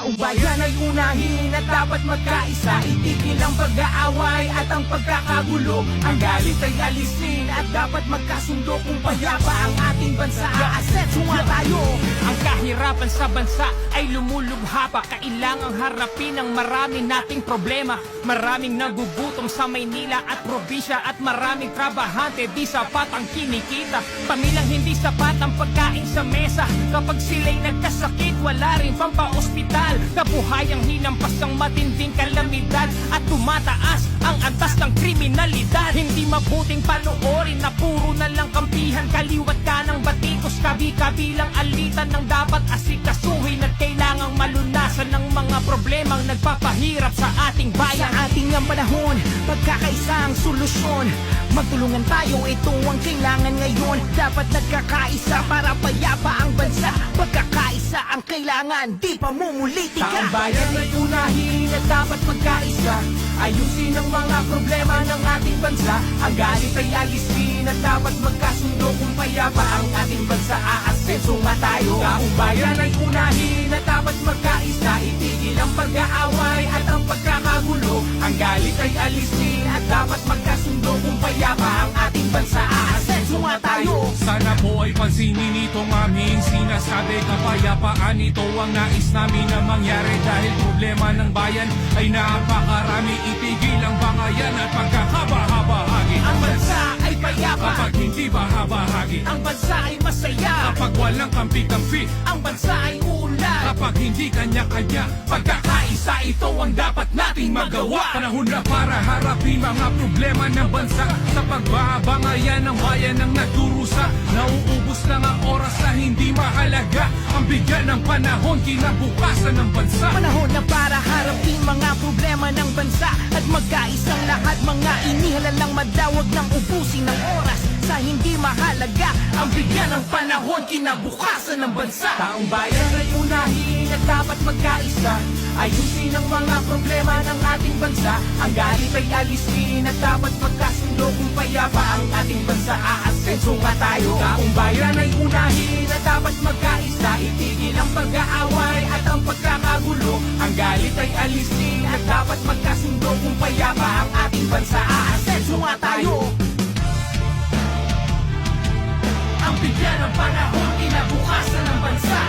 Taong bayan ay unahin at dapat magkaisa. Itigil ang pag-aaway at ang pagkakagulo. Ang galit ay alisin at dapat magkasundo. Kung payapa ang ating bansa, aasetso nga tayo. Ang kahirapan sa bansa ay lumulubha pa. Kailangang harapin ang marami nating problema. Maraming nagugutom sa Maynila at probinsya. At maraming trabahante di sapat ang kinikita. Pamilyang hindi sapat ang pagkain sa mesa. Kapag sila'y nagkasakit, wala rin pampaospital. Kabuhayang hinampas ang matinding kalamidad. At tumataas ang antas ng kriminalidad. Hindi mabuting panoorin na puro na lang kampihan. Kaliwat ka ng batikos, kabi-kabilang alitan ng dapat asikasuhin. At kailangang malunasan ng mga problemang nagpapahirap sa ating bayan. Sa ating ang panahon, pagkakaisa ang solusyon. Magtulungan tayo, ito ang kailangan ngayon. Dapat nagkakaisa para payapa ang bansa. Pagkakaisa ang kailangan, di pa mumulitika. Taong bayan ay unahin at dapat magkaisa. Ayusin ang mga problema ng ating bansa. Ang galit ay alisin at dapat magkasundo. Kung payapa ang ating bansa, aasenso nga tayo. Taong bayan ay unahin at dapat magkaisa. Itigil ang pag-aaway at ang pagkakagulo. Ang galit ay alisin at dapat magkasundo. Kung payapa ang ating bansa, aasenso nga tayo. Sana po ay pansinin itong aming sinasabi. Kapayapaan ito ang nais namin na mangyari. Dahil problema ng bayan ay napakarami. Itigil ang bangayan at pagkakabahagi. Ang bansa ay payapa Kapag hindi bahabahagi. Ang bansa ay masaya Kapag walang kampi-kampi. Ang bansa ay uunlad Kapag hindi kanya-kanya. Pagkakaisa ito ang dapat nating magawa. Panahon na para harapin mga problema ng bansa. Sa pagbabangayan ng bayan ng nagdurusa. Nauubos lang ang oras na hindi mahalaga. Ang bigyan ng panahon kinabukasan ng bansa. Panahon na para harapin mga problema ng bansa. At magkaisang lahat mga inihalang madawag ng ubusin ng oras. Sa hindi mahalaga ang bigyan ng panahon kinabukasan ng bansa. Taong bayan ay unahin at dapat magkaisa. Ayusin ang mga problema ng ating bansa. Ang galit ay alisin at dapat magkasundo. Kung payapa ang ating bansa, aasenso nga tayo. Taong bayan ay unahin at dapat magkaisa. Itigil ang pag-aaway at ang pagkakagulo. Ang galit ay alisin at dapat magkasundo. Kung payapa ang ating bansa, aasenso nga tayo. Ang bigyan ng panahon kinabukasan ng bansa.